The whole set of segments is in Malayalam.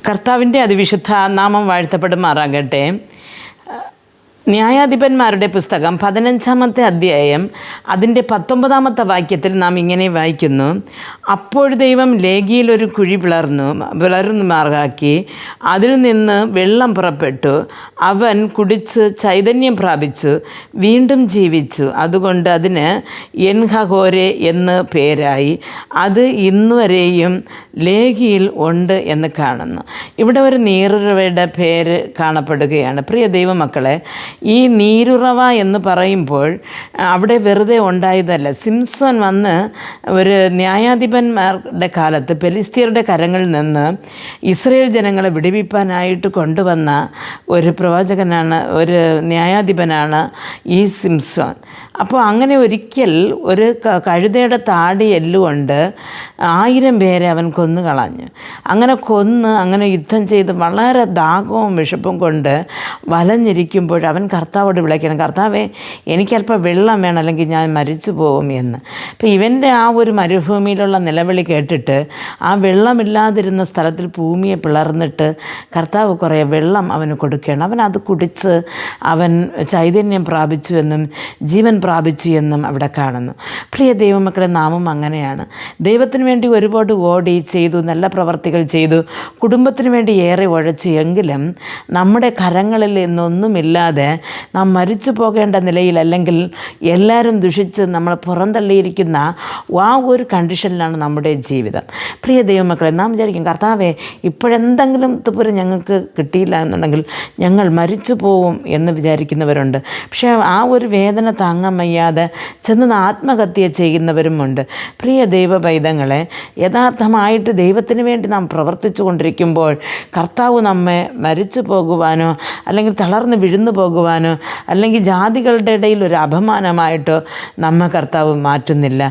കർത്താവിൻ്റെ അതിവിശുദ്ധ നാമം വാഴ്ത്തപ്പെടുമാറാകട്ടെ. ന്യായാധിപന്മാരുടെ പുസ്തകം 15-ാമത്തെ അധ്യായം അതിൻ്റെ 19-ാമത്തെ വാക്യത്തിൽ നാം ഇങ്ങനെ വായിക്കുന്നു: അപ്പോൾ ദൈവം ലേഗിയിൽ ഒരു കുഴി പിളർന്നുമാറാക്കി അതിൽ നിന്ന് വെള്ളം പുറപ്പെട്ടു. അവൻ കുടിച്ച് ചൈതന്യം പ്രാപിച്ചു, വീണ്ടും ജീവിച്ചു. അതുകൊണ്ട് അതിന് എൻഹോരേ എന്ന് പേരായി. അത് ഇന്നുവരെയും ലേഗിയിൽ ഉണ്ട് എന്ന് കാണുന്നു. ഇവിടെ ഒരു നീരുറവയുടെ പേര് കാണപ്പെടുകയാണ്. പ്രിയ ദൈവമക്കളെ, ഈ നീരുറവ എന്ന് പറയുമ്പോൾ അവിടെ വെറുതെ ഉണ്ടായതല്ല. സിംസോൻ വന്ന് ഒരു ന്യായാധിപന്മാരുടെ കാലത്ത് ഫെലിസ്ത്യരുടെ കരങ്ങളിൽ നിന്ന് ഇസ്രായേൽ ജനങ്ങളെ വിടുവിപ്പാനായിട്ട് കൊണ്ടുവന്ന ഒരു പ്രവാചകനാണ്, ഒരു ന്യായാധിപനാണ് ഈ സിംസോൻ. അപ്പോൾ അങ്ങനെ ഒരിക്കൽ ഒരു കഴുതയുടെ താടി എല്ലുകൊണ്ട് 1000 പേരെ അവൻ കൊന്നുകളഞ്ഞു. അങ്ങനെ യുദ്ധം ചെയ്ത് വളരെ ദാഹവും വിശപ്പും കൊണ്ട് വലഞ്ഞിരിക്കുമ്പോൾ അവൻ കർത്താവോട് വിളിക്കണം: കർത്താവേ, എനിക്കല്പം വെള്ളം വേണം, അല്ലെങ്കിൽ ഞാൻ മരിച്ചു പോകും എന്ന്. അപ്പോൾ ഇവൻ്റെ ആ ഒരു മരുഭൂമിയിലുള്ള നിലവിളി കേട്ടിട്ട് ആ വെള്ളമില്ലാതിരുന്ന സ്ഥലത്തിൽ ഭൂമിയെ പിളർന്നിട്ട് കർത്താവ് കുറേ വെള്ളം അവന് കൊടുക്കുകയാണ്. അവൻ അത് കുടിച്ച് അവൻ ചൈതന്യം പ്രാപിച്ചു എന്നും ജീവൻ പ്രാപിച്ചു എന്നും അവിടെ കാണുന്നു. പ്രിയ ദൈവമക്കളെ, നാമും അങ്ങനെയാണ്. ദൈവത്തിന് വേണ്ടി ഒരുപാട് ഓടി ചെയ്തു, നല്ല പ്രവർത്തികൾ ചെയ്തു, കുടുംബത്തിന് വേണ്ടി ഏറെ ഉഴച്ചു. എങ്കിലും നമ്മുടെ കരങ്ങളിൽ നിന്നൊന്നുമില്ലാതെ നാം മരിച്ചു പോകേണ്ട നിലയിൽ, അല്ലെങ്കിൽ എല്ലാവരും ദുഷിച്ച് നമ്മൾ പുറന്തള്ളിയിരിക്കുന്ന ആ ഒരു കണ്ടീഷനിലാണ് നമ്മുടെ ജീവിതം. പ്രിയ ദൈവമക്കളെ, നാം വിചാരിക്കും: കർത്താവേ, ഇപ്പോഴെന്തെങ്കിലും തുപ്പുരം ഞങ്ങൾക്ക് കിട്ടിയില്ല എന്നുണ്ടെങ്കിൽ ഞങ്ങൾ മരിച്ചു പോവും എന്ന് വിചാരിക്കുന്നവരുണ്ട്. പക്ഷേ ആ ഒരു വേദന താങ്ങാൻ വയ്യാതെ ചെന്ന് ആത്മഹത്യ ചെയ്യുന്നവരുമുണ്ട്. പ്രിയ ദൈവപൈതങ്ങളെ, യഥാർത്ഥമായിട്ട് ദൈവത്തിന് വേണ്ടി നാം പ്രവർത്തിച്ചു കൊണ്ടിരിക്കുമ്പോൾ കർത്താവ് നമ്മെ മരിച്ചു പോകുവാനോ അല്ലെങ്കിൽ തളർന്ന് വിഴുന്നു പോകുവാനോ അല്ലെങ്കിൽ ജാതികളുടെ ഇടയിൽ ഒരു അപമാനമായിട്ടോ നമ്മെ കർത്താവ് മാറ്റുന്നില്ല.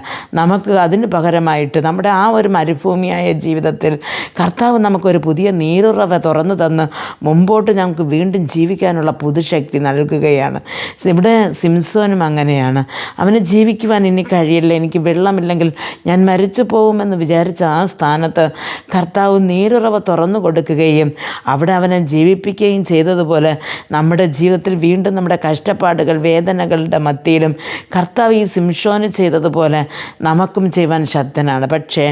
നമുക്ക് അതിന് പകരമായിട്ട് നമ്മുടെ ആ ഒരു മരുഭൂമിയായ ജീവിതത്തിൽ കർത്താവ് നമുക്കൊരു പുതിയ നീരുറവ തുറന്നു തന്ന് മുമ്പോട്ട് നമുക്ക് വീണ്ടും ജീവിക്കാനുള്ള പുതുശക്തി നൽകുകയാണ്. ഇവിടെ സിംസോനും അങ്ങനെയാണ്. അവന് ജീവിക്കുവാൻ ഇനി കഴിയില്ല, എനിക്ക് വെള്ളമില്ലെങ്കിൽ ഞാൻ മരിച്ചു പോകുമെന്ന് വിചാരിച്ച ആ സ്ഥാനത്ത് കർത്താവ് നീരുറവ തുറന്നു കൊടുക്കുകയും അവിടെ അവനെ ജീവിപ്പിക്കുകയും ചെയ്തതുപോലെ നമ്മുടെ ജീവിതത്തിൽ വീണ്ടും നമ്മുടെ കഷ്ടപ്പാടുകൾ വേദനകളുടെ മധ്യയിലും കർത്താവ് ഈ സിംസോന് ചെയ്തതുപോലെ നമുക്കും ചെയ്യുവാൻ ശക്തനാണ്. പക്ഷേ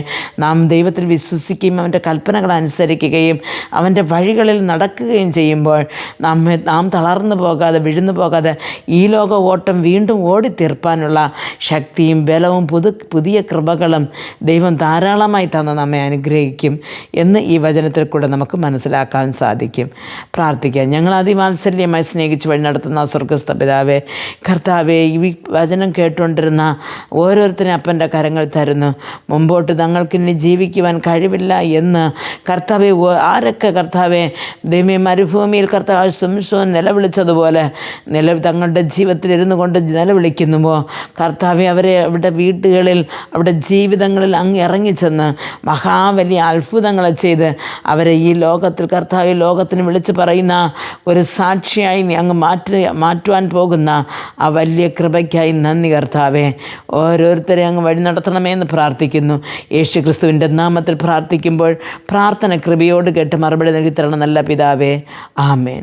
നാം ദൈവത്തിൽ വിശ്വസിക്കുകയും അവൻ്റെ കൽപ്പനകൾ അനുസരിക്കുകയും അവൻ്റെ വഴികളിൽ നടക്കുകയും ചെയ്യുമ്പോൾ നാം തളർന്നു പോകാതെ വിഴുന്നു പോകാതെ ഈ ലോക ഓട്ടം വീണ്ടും ഓടിത്തീർപ്പാനുള്ള ശക്തിയും ബലവും പുതിയ കൃപകളും ദൈവം ധാരാളമായി തന്ന് നമ്മെ അനുഗ്രഹിക്കും എന്ന് ഈ വചനത്തിൽ കൂടെ നമുക്ക് മനസ്സിലാക്കാൻ സാധിക്കും. പ്രാർത്ഥിക്കാം. ഞങ്ങൾ അതിവാത്സല്യമായി സ്നേഹിച്ച് വഴി നടത്തുന്ന സ്വർഗ്ഗസ്ഥ പിതാവേ, കർത്താവേ, ഈ വചനം കേട്ടുകൊണ്ടിരുന്ന ഓരോരുത്തരും അപ്പൻ്റെ കരങ്ങൾ തരുന്നു. മുമ്പോട്ട് തങ്ങൾക്കിനി ജീവിക്കുവാൻ കഴിവില്ല എന്ന് കർത്താവേ, ആരൊക്കെ കർത്താവേ ദൈവമേ മരുഭൂമിയിൽ കർത്താവ് സിംസോൻ നിലവിളിച്ചതുപോലെ തങ്ങളുടെ ജീവിതത്തിൽ ഇരുന്നു കൊണ്ട് നിലവിളിക്കുന്നുവോ കർത്താവെ, അവരെ അവിടെ വീടുകളിൽ അവിടെ ജീവിതങ്ങളിൽ അങ്ങ് ഇറങ്ങിച്ചെന്ന് വലിയ അത്ഭുതങ്ങളെ ചെയ്ത് അവരെ ഈ ലോകത്തിൽ കർത്താവ് ലോകത്തിന് വിളിച്ച് പറയുന്ന ഒരു സാക്ഷിയായി നീ അങ്ങ് മാറ്റുവാൻ പോകുന്ന ആ വലിയ കൃപയ്ക്കായി നന്ദി കർത്താവെ. ഓരോരുത്തരെ അങ്ങ് വഴി നടത്തണമേ എന്ന് പ്രാർത്ഥിക്കുന്നു. യേശു ക്രിസ്തുവിൻ്റെ നാമത്തിൽ പ്രാർത്ഥിക്കുമ്പോൾ പ്രാർത്ഥന കൃപയോട് കേട്ട് മറുപടി നൽകി തരണം നല്ല പിതാവേ. ആമേൻ.